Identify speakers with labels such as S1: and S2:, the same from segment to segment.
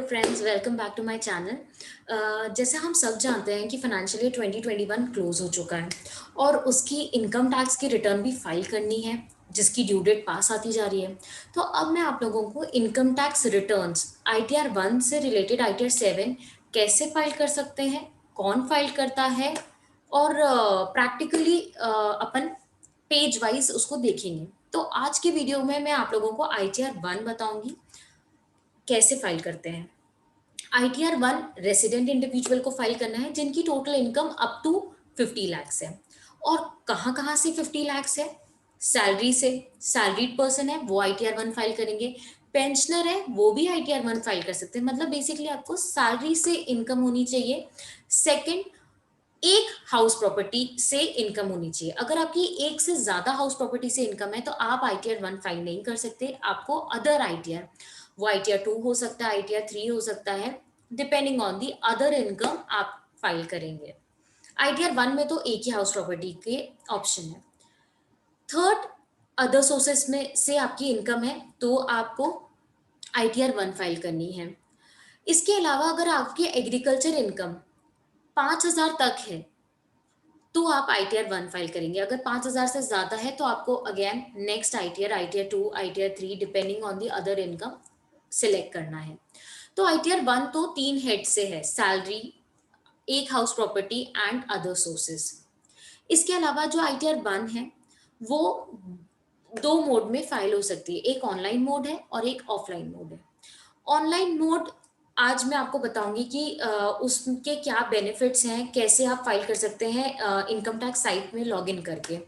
S1: Friends, welcome back to my channel. जैसे हम सब जानते हैं कि फाइनेंशियल ईयर 2021 क्लोज हो चुका है और उसकी इनकम टैक्स की रिटर्न भी फाइल करनी है, जिसकी ड्यू डेट पास आती जा रही है। तो अब मैं आप लोगों को इनकम टैक्स रिटर्न्स ITR 1 से रिलेटेड ITR 7 कैसे फाइल कर सकते हैं, कौन फाइल करता है और प्रैक्टिकली अपन पेज वाइज उसको देखेंगे। तो आज के वीडियो में मैं आप लोगों को ITR 1 बताऊंगी कैसे फाइल करते हैं। ITR 1 रेसिडेंट इंडिविजुअल को फाइल करना है जिनकी total income up to 50 lakhs है। और कहाँ कहाँ से 50 लैक्स है? सैलरी से, सैलरीड पर्सन है वो ITR 1 फाइल करेंगे, पेंशनर है वो भी ITR 1 फाइल कर सकते हैं। मतलब बेसिकली आपको सैलरी से इनकम होनी चाहिए। सेकंड, एक हाउस प्रॉपर्टी से इनकम होनी चाहिए। अगर आपकी एक से ज्यादा हाउस प्रॉपर्टी से इनकम है तो आप ITR 1 फाइल नहीं कर सकते। आपको अदर ITR, वो ITR 2 हो सकता है, ITR 3 हो सकता है, depending on the other income आप फाइल करेंगे। ITR 1 में तो एक ही हाउस प्रॉपर्टी के ऑप्शन है। थर्ड, अदर सोर्सेस में से आपकी इनकम है तो आपको ITR 1 फाइल करनी है। इसके अलावा अगर आपकी एग्रीकल्चर इनकम 5,000 तक है तो आप ITR 1 फाइल करेंगे। अगर 5,000 से ज्यादा है तो आपको again next ITR, ITR 2, ITR 3 depending on the other income select करना है। तो ITR 1 तो 3 हेड से है, सैलरी, एक house property and other sources. इसके अलावा जो ITR 1 है वो दो मोड में फाइल हो सकती है, एक ऑनलाइन मोड है और एक ऑफलाइन मोड है। ऑनलाइन मोड आज मैं आपको बताऊंगी कि उसके क्या बेनिफिट्स हैं, कैसे आप फाइल कर सकते हैं इनकम टैक्स साइट में लॉगिन करके।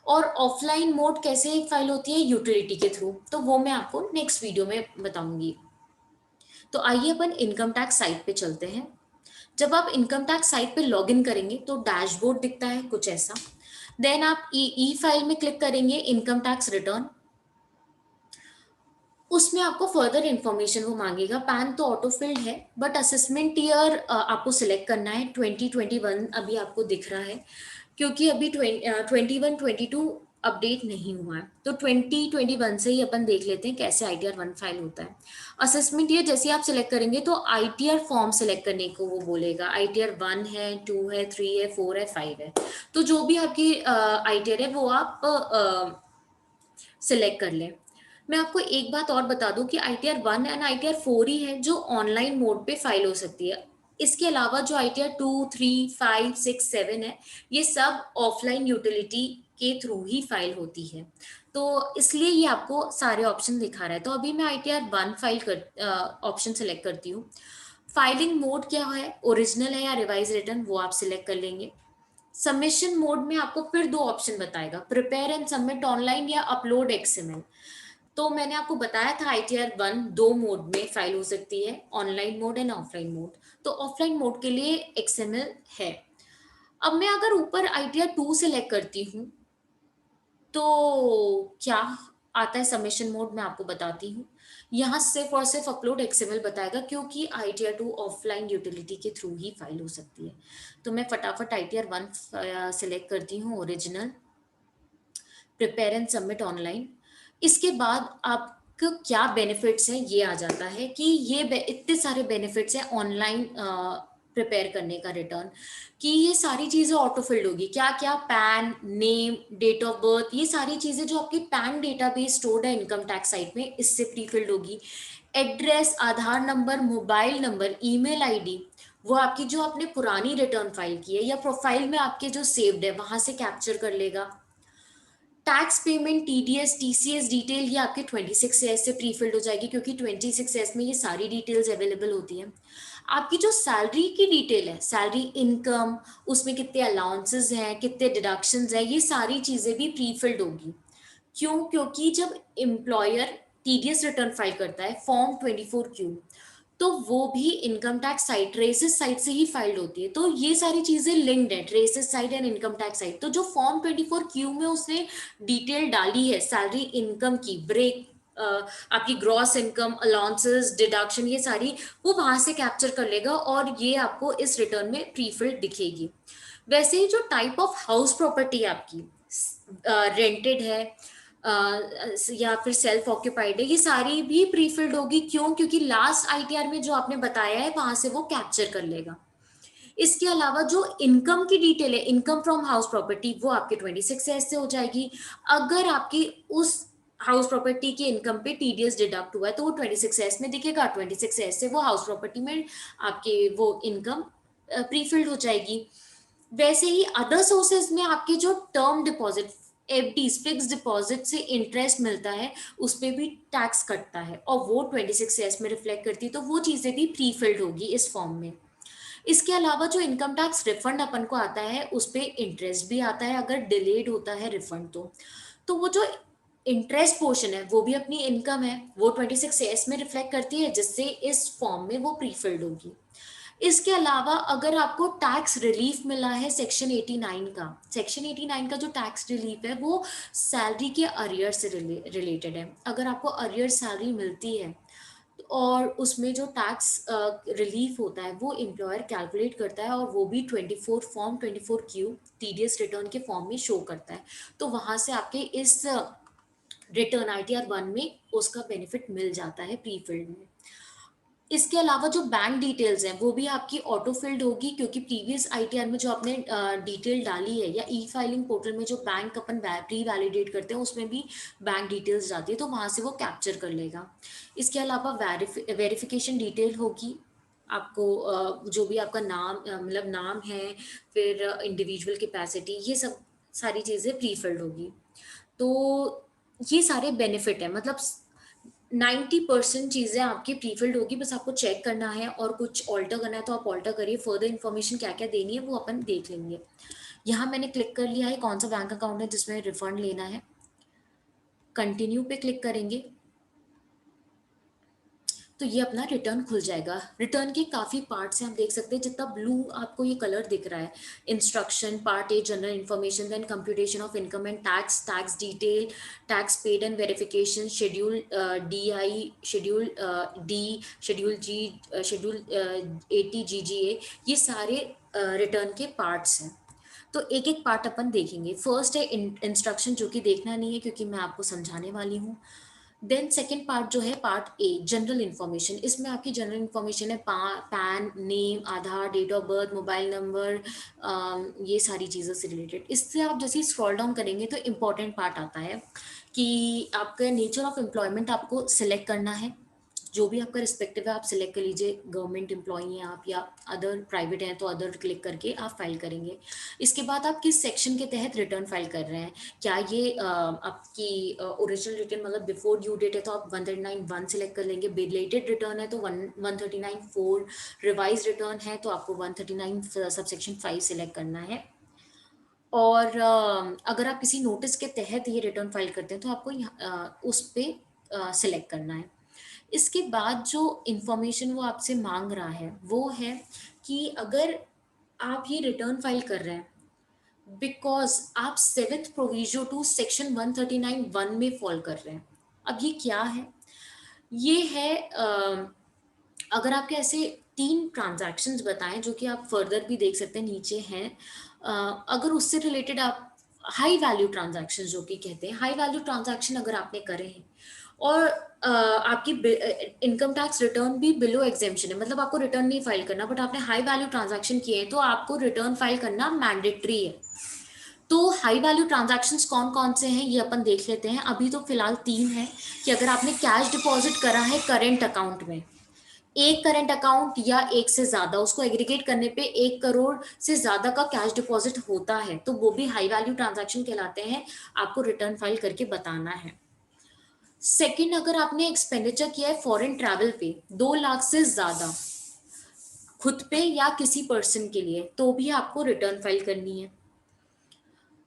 S1: और ऑफलाइन मोड कैसे फाइल होती है यूटिलिटी के थ्रू, तो वो मैं आपको नेक्स्ट वीडियो में बताऊंगी। तो आइए अपन इनकम टैक्स साइट पे चलते हैं। जब आप इनकम टैक्स साइट पे लॉगिन करेंगे तो डैशबोर्ड दिखता है कुछ ऐसा। देन आप ई फाइल में क्लिक करेंगे, इनकम टैक्स रिटर्न। उसमें आपको फर्दर इन्फॉर्मेशन वो मांगेगा। पैन तो ऑटो फिल्ड है, बट असेसमेंट ईयर आपको सिलेक्ट करना है। 2021 अभी आपको दिख रहा है क्योंकि अभी 21-22 अपडेट नहीं हुआ है। तो 2021 से ही अपन देख लेते हैं कैसे ITR 1 फाइल होता है। असेसमेंट ईयर जैसे आप सिलेक्ट करेंगे तो ITR फॉर्म सिलेक्ट करने को वो बोलेगा। ITR 1 है, 2 है, 3 है, 4 है, 5 है। तो जो भी आपकी ITR है वो आप सिलेक्ट कर लें। मैं आपको एक बात और बता दूं कि ITR 1 एंड ITR 4 ही है जो ऑनलाइन मोड पे फाइल हो सकती है। इसके अलावा जो ITR 2, 3, 5, 6, 7 है, ये सब ऑफलाइन यूटिलिटी के थ्रू ही फाइल होती है। तो इसलिए ये आपको सारे ऑप्शन दिखा रहा है। तो अभी मैं ITR 1 फाइल कर ऑप्शन सेलेक्ट करती हूँ। फाइलिंग मोड क्या है, ओरिजिनल है या रिवाइज रिटर्न, वो आप सिलेक्ट कर लेंगे। सबमिशन मोड में आपको फिर दो ऑप्शन बताएगा, प्रिपेयर एंड सबमिट ऑनलाइन या अपलोड XML। तो मैंने आपको बताया था ITR 1 दो मोड में फाइल हो सकती है, online mode and offline mode. तो ऑफलाइन मोड के लिए XML है। अब मैं अगर ऊपर ITR 2 सेलेक्ट करती हूँ तो क्या आता है सबमिशन मोड, मैं आपको बताती हूँ। यहाँ सिर्फ और सिर्फ अपलोड XML बताएगा क्योंकि ITR 2 ऑफलाइन यूटिलिटी के थ्रू ही फाइल हो सकती है। तो मैं फटाफट ITR 1 सिलेक्ट करती हूँ, original, prepare and submit online. इसके बाद आपको क्या बेनिफिट्स हैं ये आ जाता है कि ये इतने सारे बेनिफिट्स हैं ऑनलाइन प्रिपेयर करने का रिटर्न, कि ये सारी चीजें ऑटो फिल्ड होगी। क्या क्या, PAN, name, date of birth, ये सारी चीजें जो आपकी पैन डेटाबेस स्टोर्ड है इनकम टैक्स साइट में, इससे प्री फिल्ड होगी। Address, Aadhaar number, mobile number, email ID, वो आपकी जो आपने पुरानी रिटर्न फाइल की है या प्रोफाइल में आपके जो सेव्ड है वहां से कैप्चर कर लेगा। Tax payment, TDS, TCS detail, ये आपके 26S से प्री फिल्ड हो जाएगी क्योंकि 26S में ये सारी डिटेल्स अवेलेबल होती हैं। आपकी जो सैलरी की डिटेल है, सैलरी इनकम, उसमें कितने अलाउंसेस हैं, कितने डिडक्शंस हैं, ये सारी चीजें भी प्री फिल्ड होगी। क्यों? क्योंकि जब एम्प्लॉयर TDS रिटर्न फाइल करता है फॉर्म 24Q, तो वो भी income tax site, traces site से ही फाइल्ड होती है। तो ये सारी चीजें लिंक्ड है, traces site and income tax site. तो जो फॉर्म 24Q में उसने डिटेल डाली है सैलरी इनकम की, ब्रेक, आपकी ग्रॉस इनकम, अलाउंसेस, डिडक्शन, ये सारी वो वहां से कैप्चर कर लेगा और ये आपको इस रिटर्न में प्रीफिल्ड दिखेगी। वैसे ही जो टाइप ऑफ हाउस प्रॉपर्टी आपकी रेंटेड है, या फिर सेल्फ ऑक्यूपाइड है, ये सारी भी प्री फिल्ड होगी। क्यों? क्योंकि लास्ट आईटीआर में जो आपने बताया है वहां से वो कैप्चर कर लेगा। इसके अलावा जो इनकम की डिटेल है, इनकम फ्रॉम हाउस प्रॉपर्टी, वो आपके 26 एस से हो जाएगी। अगर आपकी उस हाउस प्रॉपर्टी की इनकम पे टीडीएस डिडक्ट हुआ है तो वो 26 एस में दिखेगा, 26 एस से वो हाउस प्रॉपर्टी में आपके वो इनकम प्रीफिल्ड हो जाएगी। वैसे ही अदर सोर्सेज में आपके जो term deposit, FD fix deposit से इंटरेस्ट मिलता है, उस पे भी टैक्स कटता है और वो 26 एस में रिफ्लेक्ट करती है, तो वो चीजें भी प्री फिल्ड होगी इस फॉर्म में। इसके अलावा जो इनकम टैक्स रिफंड अपन को आता है उस पे इंटरेस्ट भी आता है अगर डिलेड होता है रिफंड। तो वो जो इंटरेस्ट पोर्शन है वो भी अपनी इनकम है, वो 26 एस में रिफ्लेक्ट करती है, जिससे इस फॉर्म में वो प्रीफिल्ड होगी। इसके अलावा अगर आपको टैक्स रिलीफ मिला है सेक्शन 89 का, सेक्शन 89 का जो टैक्स रिलीफ है वो सैलरी के अरियर से रिलेटेड है। अगर आपको अरियर सैलरी मिलती है और उसमें जो टैक्स रिलीफ होता है वो एम्प्लॉयर कैलकुलेट करता है और वो भी 24 क्यू टीडीएस रिटर्न के फॉर्म में शो करता है। तो वहां से आपके इस रिटर्न आईटीआर 1 में उसका बेनिफिट मिल जाता है प्री फिल्ड में। इसके अलावा जो बैंक डिटेल्स हैं वो भी आपकी ऑटो फिल्ड होगी, क्योंकि प्रीवियस आईटीआर में जो आपने डिटेल डाली है या ई फाइलिंग पोर्टल में जो बैंक अपन प्री वैलिडेट करते हैं उसमें भी बैंक डिटेल्स जाती है, तो वहां से वो कैप्चर कर लेगा। इसके अलावा वेरिफिकेशन डिटेल होगी आपको, जो भी आपका नाम मतलब नाम है, फिर इंडिविजुअल कैपेसिटी, ये सब सारी चीजें प्री फिल्ड होगी। तो ये सारे बेनिफिट है, मतलब 90% चीजें आपकी प्रीफिल्ड होगी, बस आपको चेक करना है और कुछ ऑल्टर करना है तो आप ऑल्टर करिए। फर्दर इन्फॉर्मेशन क्या क्या देनी है वो अपन देख लेंगे। यहाँ मैंने क्लिक कर लिया है कौन सा बैंक अकाउंट है जिसमें रिफंड लेना है, कंटिन्यू पे क्लिक करेंगे तो ये अपना रिटर्न खुल जाएगा। रिटर्न के काफी पार्ट्स हैं, आप देख सकते हैं जितना ब्लू आपको ये कलर दिख रहा है, instruction, part A general information, then computation of income and tax, tax detail, tax paid and verification, schedule D I, schedule D, schedule G, schedule 80 GGA, ये सारे रिटर्न के पार्ट्स हैं। तो एक एक पार्ट अपन देखेंगे। फर्स्ट है इंस्ट्रक्शन, जो कि देखना नहीं है क्योंकि मैं आपको समझाने वाली हूँ। देन सेकेंड पार्ट जो है पार्ट ए जनरल इन्फॉर्मेशन, इसमें आपकी जनरल इन्फॉर्मेशन है PAN, name, Aadhaar, date of birth, mobile number, ये सारी चीज़ों से रिलेटेड। इससे आप जैसे स्क्रॉल डाउन करेंगे तो इम्पोर्टेंट पार्ट आता है कि आपका नेचर ऑफ एम्प्लॉयमेंट आपको सिलेक्ट करना है। जो भी आपका रिस्पेक्टिव है आप सिलेक्ट कर लीजिए, गवर्नमेंट एम्प्लॉई हैं आप या अदर प्राइवेट हैं तो अदर क्लिक करके आप फाइल करेंगे। इसके बाद आप किस सेक्शन के तहत रिटर्न फाइल कर रहे हैं, क्या ये आपकी ओरिजिनल रिटर्न मतलब बिफोर ड्यू डेट है तो आप 139(1) सिलेक्ट कर लेंगे, बिलेटेड रिटर्न है तो 139(4), रिवाइज रिटर्न है तो आपको 139 सबसेक्शन 5 सिलेक्ट करना है। और अगर आप किसी नोटिस के तहत ये रिटर्न फाइल करते हैं तो आपको उस पे सिलेक्ट करना है। इसके बाद जो इंफॉर्मेशन वो आपसे मांग रहा है वो है कि अगर आप ये रिटर्न फाइल कर रहे हैं बिकॉज आप 7th प्रोविजो टू सेक्शन 139(1) में फॉल कर रहे हैं। अब ये क्या है? ये है अगर आपके ऐसे 3 ट्रांजैक्शंस बताएं जो कि आप फर्दर भी देख सकते हैं, नीचे हैं, अगर उससे रिलेटेड आप हाई वैल्यू ट्रांजैक्शन जो कि कहते हैं, हाई वैल्यू ट्रांजैक्शन अगर आपने करे हैं और आपकी इनकम टैक्स रिटर्न भी बिलो एग्जेम्पशन है, मतलब आपको रिटर्न नहीं फाइल करना, बट आपने हाई वैल्यू ट्रांजैक्शन किए हैं तो आपको रिटर्न फाइल करना मैंडेटरी है। तो हाई वैल्यू ट्रांजैक्शंस कौन कौन से हैं ये अपन देख लेते हैं। अभी तो फिलहाल 3 है कि अगर आपने कैश डिपॉजिट करा है करेंट अकाउंट में, एक करेंट अकाउंट या एक से ज्यादा, उसको एग्रीगेट करने पे 1 करोड़ से ज्यादा का कैश डिपॉजिट होता है तो वो भी हाई वैल्यू ट्रांजैक्शन कहलाते हैं, आपको रिटर्न फाइल करके बताना है। सेकंड, अगर आपने एक्सपेंडिचर किया है फॉरेन ट्रैवल पे 2 लाख से ज्यादा खुद पे या किसी पर्सन के लिए तो भी आपको रिटर्न फाइल करनी है।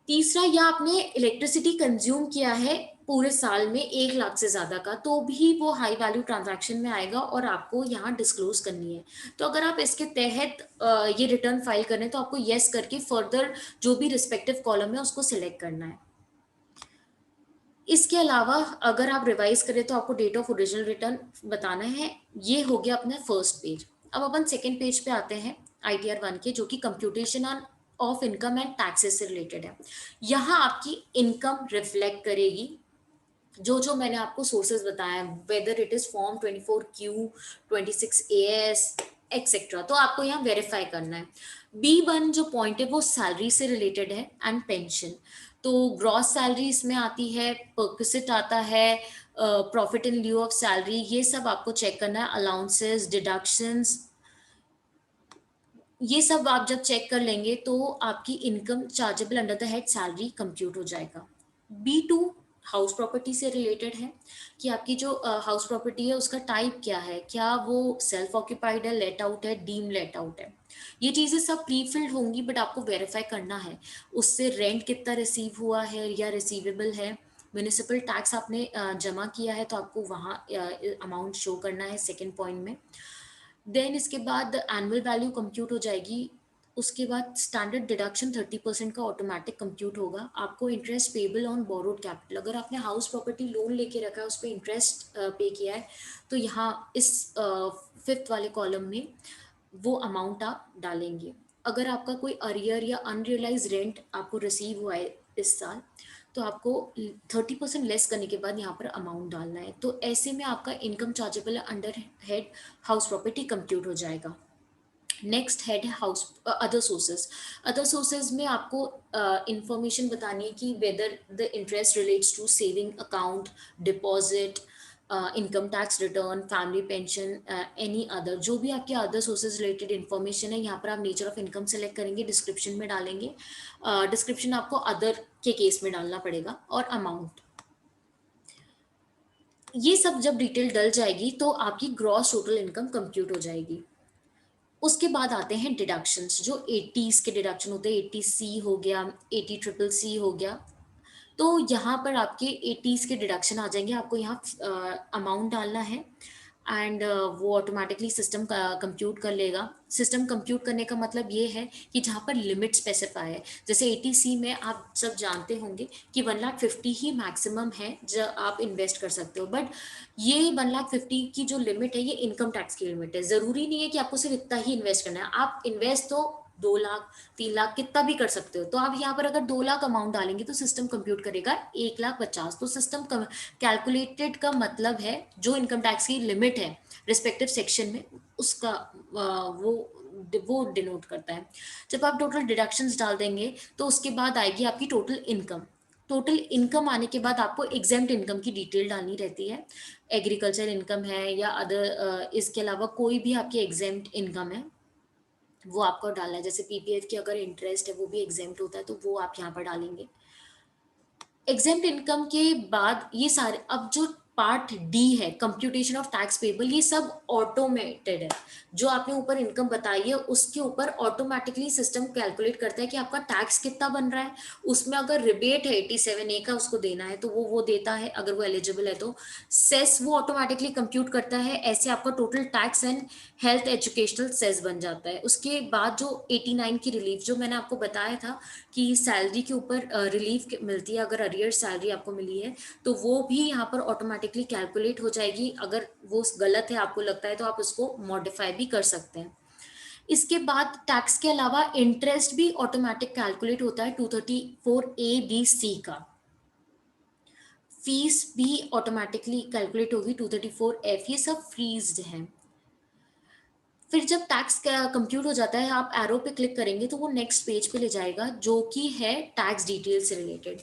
S1: तीसरा, या आपने इलेक्ट्रिसिटी कंज्यूम किया है पूरे साल में 1 लाख से ज्यादा का तो भी वो हाई वैल्यू ट्रांजैक्शन में आएगा और आपको यहाँ डिस्क्लोज करनी है। तो अगर आप इसके तहत ये रिटर्न फाइल करें तो आपको यस करके फर्दर जो भी रिस्पेक्टिव कॉलम है उसको सिलेक्ट करना है। इसके अलावा अगर आप रिवाइज करें तो आपको डेट ऑफ ओरिजिनल रिटर्न बताना है। ये हो गया अपना फर्स्ट पेज। अब अपन सेकेंड पेज पे आते हैं आईटीआर 1 के, जो कि computation on off income and taxes से रिलेटेड है। यहाँ आपकी इनकम रिफ्लेक्ट करेगी जो मैंने आपको सोर्सेज बताया, whether it is form 24Q, 26AS etcetera, तो आपको यहाँ वेरीफाई करना है। B1 जो पॉइंट है वो सैलरी से रिलेटेड है एंड पेंशन। तो ग्रॉस सैलरी इसमें आती है, परक्विसिट आता है, profit in lieu of salary, ये सब आपको चेक करना है, अलाउंसेस, डिडक्शंस, ये सब आप जब चेक कर लेंगे तो आपकी income chargeable under the head salary compute हो जाएगा। B2 हाउस प्रॉपर्टी से रिलेटेड है, कि आपकी जो हाउस प्रॉपर्टी है उसका टाइप क्या है, क्या वो सेल्फ ऑक्यूपाइड है, लेट आउट है, डीम लेट आउट है। ये चीजें सब प्री फिल्ड होंगी, बट आपको वेरीफाई करना है उससे रेंट कितना रिसीव हुआ है या रिसीवेबल है। म्यूनिसिपल टैक्स आपने जमा किया है तो आपको वहाँ अमाउंट शो करना है सेकेंड पॉइंट में। देन इसके बाद एनुअल वैल्यू कंप्यूट हो जाएगी। उसके बाद स्टैंडर्ड डिडक्शन 30% का ऑटोमेटिक कंप्यूट होगा। आपको interest payable on borrowed capital, अगर आपने हाउस प्रॉपर्टी लोन लेके रखा है उस पर इंटरेस्ट पे किया है, तो यहाँ इस फिफ्थ वाले कॉलम में वो अमाउंट आप डालेंगे। अगर आपका कोई अरियर या अनरियलाइज रेंट आपको रिसीव हुआ है इस साल, तो आपको 30% लेस करने के बाद यहाँ पर अमाउंट डालना है। तो ऐसे में आपका income chargeable under head house property compute हो जाएगा। नेक्स्ट हेड है house other sources. Other sources में आपको इंफॉर्मेशन बतानी है कि whether the interest relates to saving account, deposit, income tax return, family pension, any other, जो भी आपके अदर सोर्सेज रिलेटेड इन्फॉर्मेशन है, यहाँ पर आप नेचर ऑफ इनकम सेलेक्ट करेंगे, डिस्क्रिप्शन में डालेंगे। डिस्क्रिप्शन आपको अदर के केस में डालना पड़ेगा, और अमाउंट, ये सब जब डिटेल डल जाएगी तो आपकी ग्रॉस टोटल इनकम कंप्यूट हो जाएगी। उसके बाद आते हैं डिडक्शंस, जो 80s के डिडक्शन होते हैं, 80C हो गया, 80CCC हो गया। तो यहाँ पर आपके 80s के डिडक्शन आ जाएंगे, आपको यहाँ अमाउंट डालना है, एंड वो ऑटोमेटिकली सिस्टम कंप्यूट कर लेगा। सिस्टम कंप्यूट करने का मतलब ये है कि जहाँ पर लिमिट स्पेसिफाई है, जैसे 80C में आप सब जानते होंगे कि 1,50,000 ही मैक्सिमम है जो आप इन्वेस्ट कर सकते हो, बट ये 1,50,000 की जो लिमिट है ये इनकम टैक्स की लिमिट है। जरूरी नहीं है कि आपको सिर्फ इतना ही इन्वेस्ट करना है, आप इन्वेस्ट तो 2 लाख, 3 लाख कितना भी कर सकते हो। तो आप यहाँ पर अगर 2 लाख अमाउंट डालेंगे तो सिस्टम कंप्यूट करेगा 1,50,000। तो सिस्टम कैलकुलेटेड का मतलब है जो इनकम टैक्स की लिमिट है रिस्पेक्टिव सेक्शन में, उसका वो डिनोट करता है। जब आप टोटल डिडक्शंस डाल देंगे तो उसके बाद आएगी आपकी टोटल इनकम। टोटल इनकम आने के बाद आपको एग्जेम्प्ट इनकम की डिटेल डालनी रहती है, एग्रीकल्चर इनकम है या अदर, इसके अलावा कोई भी आपकी एग्जेम्प्ट इनकम है वो आपको डालना है। जैसे पीपीएफ की अगर इंटरेस्ट है वो भी एग्जेम्प्ट होता है, तो वो आप यहाँ पर डालेंगे। एग्जेम्प्ट इनकम के बाद ये सारे, अब जो पार्ट डी है कंप्यूटेशन ऑफ टैक्स पेबल, ये सब ऑटोमेटेड है। जो आपने ऊपर इनकम बताई है उसके ऊपर ऑटोमेटिकली सिस्टम कैलकुलेट करता है कि आपका टैक्स कितना बन रहा है। उसमें अगर रिबेट है 87A का उसको देना है तो वो देता है, अगर वो एलिजिबल है तो। सेस वो ऑटोमेटिकली कंप्यूट करता है, ऐसे आपका total tax and health educational cess बन जाता है। उसके बाद जो 89 की रिलीफ, जो मैंने आपको बताया था कि सैलरी के ऊपर रिलीफ मिलती है अगर अरियर सैलरी आपको मिली है, तो वो भी यहाँ पर ऑटोमेटिकली कैलकुलेट हो जाएगी। अगर वो गलत है आपको लगता है तो आप उसको मॉडिफाई भी कर सकते हैं। इसके बाद टैक्स के अलावा इंटरेस्ट भी ऑटोमेटिक कैलकुलेट होता है 234A B C का। फीस भी ऑटोमेटिकली कैलकुलेट होगी 234F, ये सब फ्रीज्ड है। फिर जब टैक्स कंप्यूट हो जाता है, आप एरो पे क्लिक करेंगे तो वो नेक्स्ट पेज पे ले जाएगा, जो कि है टैक्स डिटेल से रिलेटेड।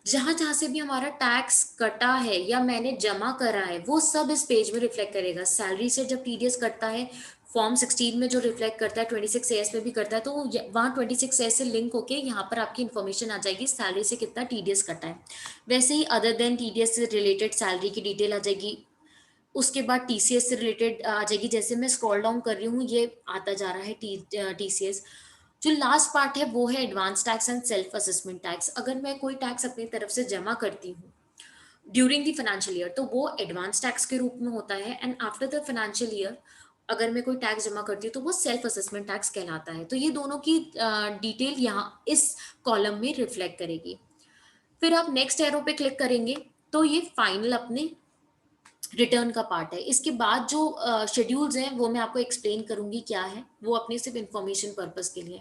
S1: जहां जहां से भी हमारा टैक्स कटा है या मैंने जमा करा है वो सब इस पेज में रिफ्लेक्ट करेगा। सैलरी से जब टीडीएस कटता है फॉर्म 16 में जो रिफ्लेक्ट करता है, 26AS में भी करता है, तो वहाँ 26S से लिंक होके यहाँ पर आपकी इन्फॉर्मेशन आ जाएगी सैलरी से कितना टीडीएस कटा है। वैसे ही अदर देन टीडीएस से रिलेटेड सैलरी की डिटेल आ जाएगी। उसके बाद टीसीएस से रिलेटेड आ जाएगी। जैसे मैं स्क्रॉल डाउन कर रही हूँ ये आता जा रहा है टीसीएस। जो लास्ट पार्ट है वो है advance tax and self assessment tax. अगर मैं कोई टैक्स अपनी तरफ से जमा करती हूँ ड्यूरिंग द फाइनेंशियल ईयर तो वो एडवांस टैक्स के रूप में होता है, and after the financial year अगर मैं कोई टैक्स जमा करती हूँ तो वो सेल्फ असेसमेंट टैक्स कहलाता है। तो ये दोनों की डिटेल यहाँ इस कॉलम में रिफ्लेक्ट करेगी। फिर आप नेक्स्ट एरो पे क्लिक करेंगे तो ये फाइनल अपने रिटर्न का पार्ट है। इसके बाद जो शेड्यूल्स हैं वो मैं आपको एक्सप्लेन करूंगी क्या है, वो अपने सिर्फ इंफॉर्मेशन पर्पस के लिए।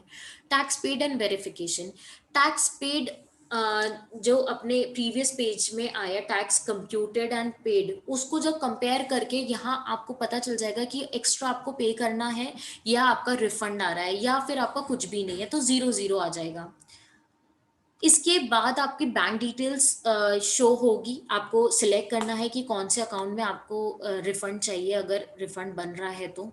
S1: Tax paid and verification. Tax paid जो अपने प्रीवियस पेज में आया टैक्स कंप्यूटेड एंड पेड, उसको जब कंपेयर करके यहाँ आपको पता चल जाएगा कि एक्स्ट्रा आपको पे करना है या आपका रिफंड आ रहा है या फिर आपका कुछ भी नहीं है, तो 0-0 आ जाएगा। इसके बाद आपकी बैंक डिटेल्स शो होगी, आपको सिलेक्ट करना है कि कौन से अकाउंट में आपको रिफंड चाहिए अगर रिफंड बन रहा है तो।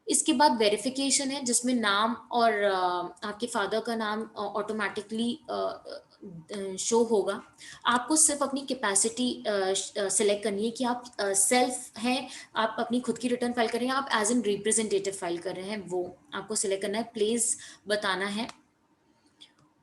S1: इसके बाद वेरिफिकेशन है जिसमें नाम और आपके फादर का नाम ऑटोमेटिकली शो होगा। आपको सिर्फ अपनी कैपेसिटी सिलेक्ट करनी है कि आप सेल्फ हैं, आप अपनी खुद की रिटर्न फाइल कर रहे हैं, आप एज एन रिप्रेजेंटेटिव फाइल कर रहे हैं, वो आपको सिलेक्ट करना है, प्लेस बताना है।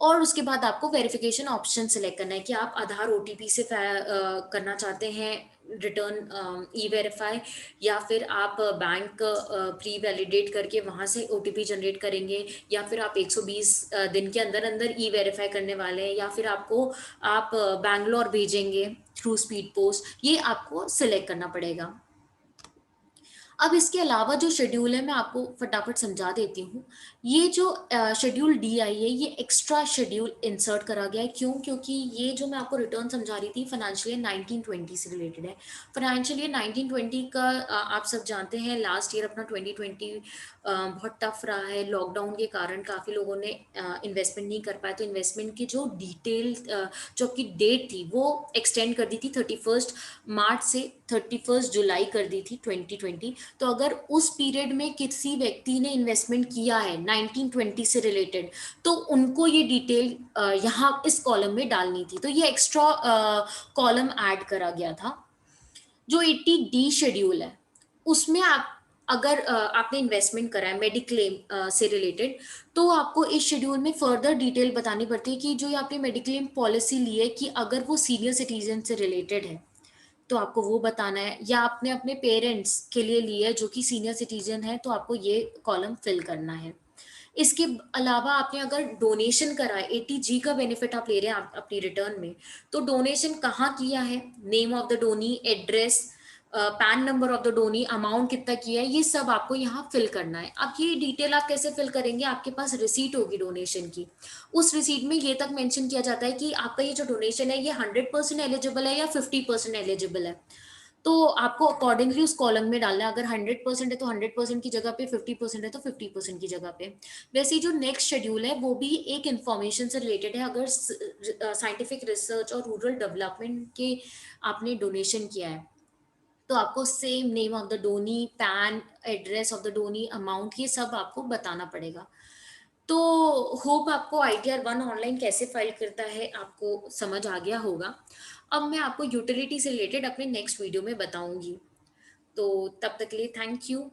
S1: और उसके बाद आपको वेरिफिकेशन ऑप्शन सिलेक्ट करना है कि आप आधार ओटीपी से करना चाहते हैं रिटर्न ई वेरीफाई, या फिर आप बैंक प्री वैलिडेट करके वहां से ओटीपी जनरेट करेंगे, या फिर आप 120 दिन के अंदर अंदर ई वेरीफाई करने वाले हैं, या फिर आप बैंगलोर भेजेंगे थ्रू स्पीड पोस्ट, ये आपको सिलेक्ट करना पड़ेगा। अब इसके अलावा जो शेड्यूल है मैं आपको फटाफट समझा देती हूँ। ये जो शेड्यूल डी आई है, ये एक्स्ट्रा शेड्यूल इंसर्ट करा गया है। क्यों? क्योंकि ये जो मैं आपको रिटर्न समझा रही थी फाइनेंशियल ईयर 1920 से रिलेटेड है। फाइनेंशियल ईयर 1920 का आप सब जानते हैं लास्ट ईयर अपना 2020 बहुत टफ रहा है। लॉकडाउन के कारण काफ़ी लोगों ने इन्वेस्टमेंट नहीं कर पाए, तो इन्वेस्टमेंट की जो डिटेल जो आपकी डेट थी वो एक्सटेंड कर दी थी 31 मार्च से 31 जुलाई कर दी थी 2020। तो अगर उस पीरियड में किसी व्यक्ति ने इन्वेस्टमेंट किया है 1920 से रिलेटेड, तो उनको ये डिटेल यहाँ इस कॉलम में डालनी थी, तो ये एक्स्ट्रा कॉलम ऐड करा गया था। जो 80 डी शेड्यूल है, उसमें आप अगर आपने इन्वेस्टमेंट करा है मेडिक्लेम से रिलेटेड, तो आपको इस शेड्यूल में फर्दर डिटेल बतानी पड़ती है कि जो ये आपने मेडिक्लेम पॉलिसी ली है, कि अगर वो सीनियर सिटीजन से रिलेटेड है तो आपको वो बताना है, या आपने अपने पेरेंट्स के लिए लिया है जो कि सीनियर सिटीजन है, तो आपको ये कॉलम फिल करना है। इसके अलावा आपने अगर डोनेशन करा है, 80G का बेनिफिट आप ले रहे हैं आप अपनी रिटर्न में, तो डोनेशन कहाँ किया है, name of the Downey, address, pan number of the Downey, amount कितना किया है, ये सब आपको यहाँ फिल करना है। अब ये डिटेल आप कैसे फिल करेंगे? आपके पास रिसीट होगी डोनेशन की, उस रिसीट में ये तक मेंशन किया जाता है कि आपका ये जो डोनेशन है ये 100% एलिजिबल है या 50% एलिजिबल है। तो आपको अकॉर्डिंगली उस कॉलम में डालना है। अगर 100% है तो 100% की जगह पे, 50% है तो 50% की जगह पे। वैसे ही जो नेक्स्ट शेड्यूल है वो भी एक इंफॉर्मेशन से रिलेटेड है। अगर साइंटिफिक रिसर्च और रूरल डेवलपमेंट के आपने डोनेशन किया है, तो आपको same name of the Downey, pan, address of the Downey, amount, ये सब आपको बताना पड़ेगा। तो होप आपको आईटीआर वन ऑनलाइन कैसे फाइल करता है आपको समझ आ गया होगा। अब मैं आपको यूटिलिटी से रिलेटेड अपने नेक्स्ट वीडियो में बताऊंगी। तो तब तक के लिए थैंक यू।